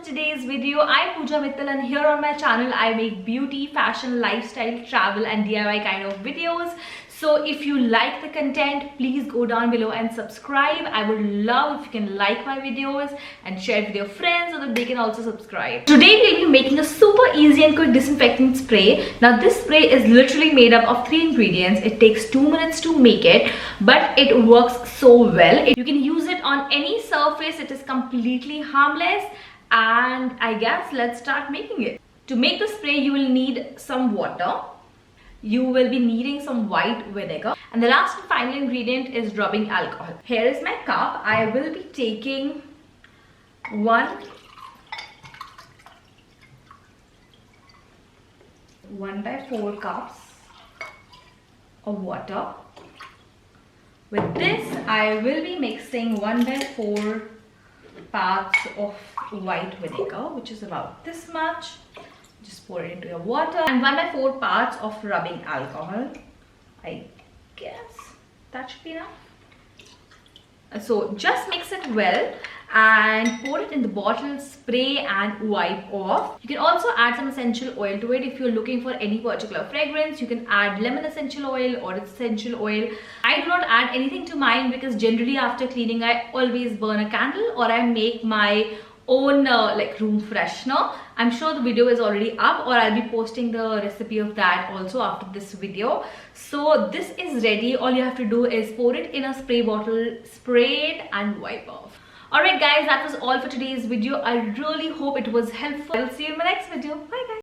today's video. I'm Pooja Mittal and here on my channel I make beauty, fashion, lifestyle, travel and DIY kind of videos. So if you like the content, please go down below and subscribe. I would love if you can like my videos and share it with your friends so that they can also subscribe. Today we'll be making a super easy and quick disinfecting spray. Now this spray is literally made up of 3 ingredients. It takes 2 minutes to make it, but it works so well. You can use it on any surface. It is completely harmless, and I guess let's start making it. To make the spray you will need some water. You will be needing some white vinegar, and the last and final ingredient is rubbing alcohol. Here is my cup. I will be taking 1/4 cups of water. With this I will be mixing 1/4 parts of white vinegar, which is about this much. Just pour it into your water, and 1/4 parts of rubbing alcohol. I guess that should be enough. So just mix it well and pour it in the bottle, spray and wipe off. You can also add some essential oil to it. If you're looking for any particular fragrance, you can add lemon essential oil or essential oil. I do not add anything to mine because generally after cleaning I always burn a candle, or I make my own like room freshener. I'm sure the video is already up, or I'll be posting the recipe of that also after this video. So this is ready. All you have to do is pour it in a spray bottle, spray it and wipe off. Alright guys, that was all for today's video. I really hope it was helpful. I'll see you in my next video. Bye guys.